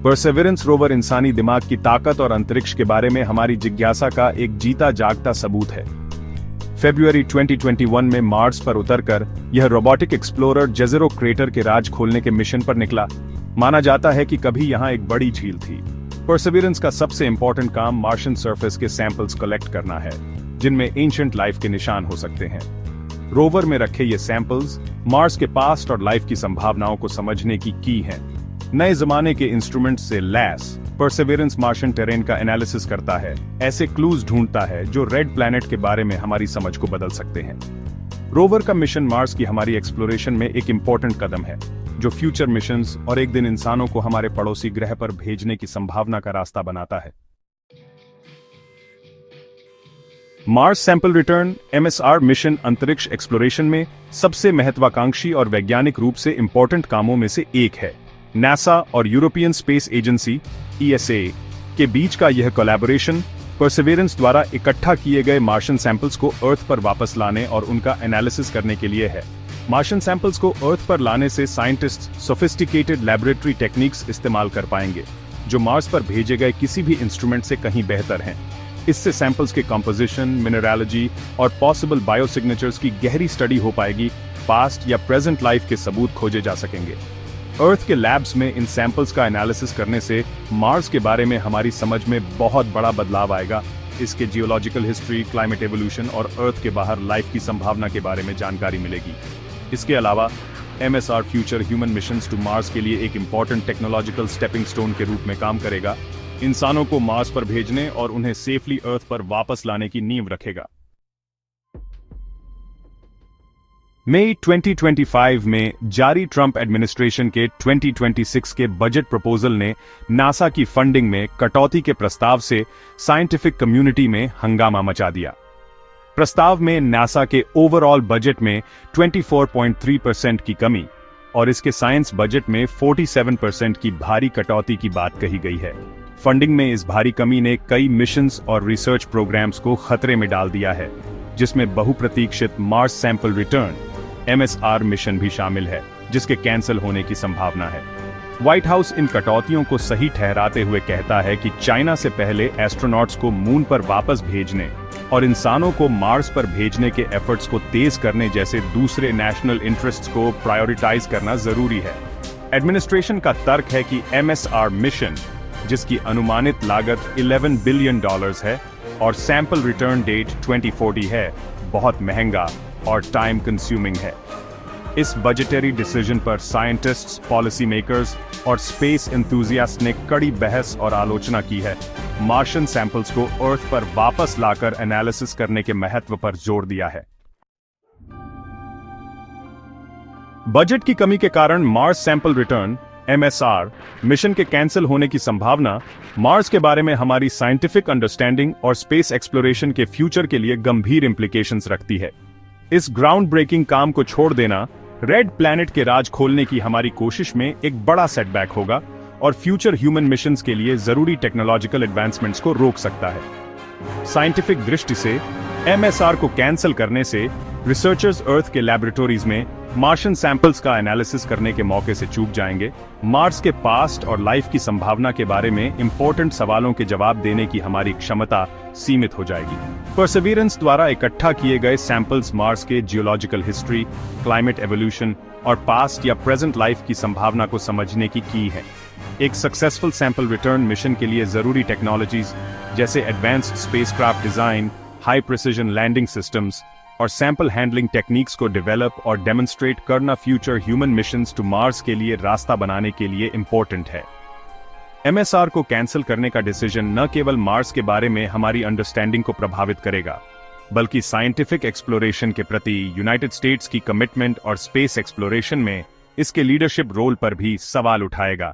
Perseverance rover इंसानी दिमाग की ताकत और अंतरिक्ष के बारे में हमारी जिज्ञासा का एक जीता जागता सबूत है। फरवरी 2021 में मार्स पर उतरकर यह रोबोटिक एक्सप्लोरर जेज़ेरो क्रेटर के राज खोलने के मिशन पर निकला। माना जाता है कि कभी यहां एक बड़ी झील थी। परसेवरेंस का सबसे इंपॉर्टेंट काम मार्शियन सरफेस के सैंपल्स कलेक्ट करना है, जिनमें एंशिएंट लाइफ के निशान हो सकते हैं। रोवर में रखे ये सैंपल्स मार्स के पास्ट और लाइफ की संभावनाओं को समझने की हैं। नए जमाने के इंस्ट्रूमेंट से लैस परसेवरेंस मार्शियन टेरेन का एनालिसिस करता है, ऐसे क्लूज ढूंढता है जो रेड प्लैनेट के बारे में हमारी समझ को बदल सकते हैं। रोवर का मिशन मार्स की हमारी एक्सप्लोरेशन में एक इंपॉर्टेंट कदम है, जो फ्यूचर मिशंस और एक दिन इंसानों को हमारे पड़ोसी ग्रह पर भेजने की संभावना का रास्ता बनाता है। Mars sample return (MSR) mission अंतरिक्ष एक्सप्लोरेशन में सबसे महत्वाकांक्षी और वैज्ञानिक रूप से इंपॉर्टेंट कामों में से एक है। नासा और यूरोपियन स्पेस एजेंसी (ESA) के बीच का यह कोलैबोरेशन परसेवरेंस द्वारा इकट्ठा किए गए मार्शियन सैंपल्स को अर्थ पर वापस लाने और उनका एनालिसिस करने के लिए है। मार्शियन सैंपल्स को अर्थ पर लाने से साइंटिस्ट सोफिस्टिकेटेड लैबोरेटरी टेक्निक्स इस्तेमाल कर पाएंगे, जो मार्स पर भेजे गए किसी भी इंस्ट्रूमेंट से कहीं बेहतर हैं। इससे सैंपल्स के कंपोजिशन, मिनरलॉजी और पॉसिबल बायोसिग्नेचर्स की गहरी स्टडी हो पाएगी। पास्ट या प्रेजेंट लाइफ के सबूत खोजे जा सकेंगे। अर्थ के लैब्स में इन सैंपल्स का एनालिसिस करने से मार्स के बारे में हमारी समझ में बहुत बड़ा बदलाव आएगा। इसके जियोलॉजिकल हिस्ट्री, क्लाइमेट एवोल्यूशन और अर्थ के बाहर लाइफ की संभावना के बारे में जानकारी मिलेगी। इसके अलावा MSR future human missions to Mars के लिए एक इंपॉर्टेंट टेक्नोलॉजिकल स्टेपिंग स्टोन के रूप में काम करेगा। इंसानों को मार्स पर भेजने और उन्हें सेफली अर्थ पर वापस लाने की नींव रखेगा। मई 2025 में जारी ट्रंप एडमिनिस्ट्रेशन के 2026 के बजट प्रपोजल ने नासा की फंडिंग में कटौती के प्रस्ताव से साइंटिफिक कम्युनिटी में हंगामा मचा दिया। प्रस्ताव में नासा के ओवरऑल बजट में 24.3% की कमी और इसके साइंस बजट में 47% की भारी कटौती की बात कही गई है। फंडिंग में इस भारी कमी ने कई मिशंस और रिसर्च प्रोग्राम्स को खतरे में डाल दिया है, जिसमें बहुप्रतीक्षित Mars sample return (MSR) mission भी शामिल है, जिसके कैंसिल होने की संभावना है। व्हाइट हाउस इन कटौतियों को सही ठहराते हुए कहता है कि चाइना से पहले एस्ट्रोनॉट्स को मून पर वापस भेजने और इंसानों को मार्स पर भेजने के एफर्ट्स को तेज करने जैसे दूसरे नेशनल इंटरेस्ट्स को प्रायोरिटाइज करना जरूरी है। एडमिनिस्ट्रेशन का तर्क है कि MSR मिशन, जिसकी अनुमानित लागत $11 बिलियन है और सैंपल रिटर्न डेट 2040 है, बहुत महंगा और टाइम कंज्यूमिंग है। इस बजटरी डिसीजन पर साइंटिस्ट्स, पॉलिसी मेकर्स और स्पेस एंथुसियास्ट ने कड़ी बहस और आलोचना की है। मार्शियन सैंपल्स को अर्थ पर वापस लाकर एनालिसिस करने के महत्व पर जोर दिया है। बजट की कमी के कारण Mars sample return (MSR) mission के कैंसिल होने की संभावना मार्स के बारे में हमारी साइंटिफिक अंडरस्टैंडिंग और स्पेस एक्सप्लोरेशन के फ्यूचर के लिए गंभीर इंप्लीकेशंस रखती है। इस ग्राउंड ब्रेकिंग काम को छोड़ देना रेड प्लैनेट के राज खोलने की हमारी कोशिश में एक बड़ा सेटबैक होगा और फ्यूचर ह्यूमन मिशंस के लिए जरूरी टेक्नोलॉजिकल एडवांसमेंट्स को रोक सकता है। साइंटिफिक दृष्टि से MSR को कैंसिल करने से रिसर्चर्स अर्थ के लैबोरेटरीज में मार्शियन सैंपल्स का एनालिसिस करने के मौके से चूक जाएंगे। मार्स के पास्ट और लाइफ की संभावना के बारे में इंपॉर्टेंट सवालों के जवाब देने की हमारी क्षमता सीमित हो जाएगी। परसेवरेंस द्वारा इकट्ठा किए गए सैंपल्स मार्स के जियोलॉजिकल हिस्ट्री, क्लाइमेट एवोल्यूशन और पास्ट या प्रेजेंट लाइफ की संभावना को समझने की है। एक सक्सेसफुल सैंपल रिटर्न मिशन के लिए जरूरी टेक्नोलॉजीज जैसे advanced spacecraft design, high precision landing systems और सैंपल हैंडलिंग टेक्निक्स को डेवलप और डेमोन्स्ट्रेट करना future human missions to Mars के लिए रास्ता बनाने के लिए इंपॉर्टेंट है। MSR को कैंसिल करने का डिसीजन न केवल मार्स के बारे में हमारी अंडरस्टैंडिंग को प्रभावित करेगा, बल्कि साइंटिफिक एक्सप्लोरेशन के प्रति यूनाइटेड स्टेट्स की कमिटमेंट और स्पेस एक्सप्लोरेशन में इसके लीडरशिप रोल पर भी सवाल उठाएगा।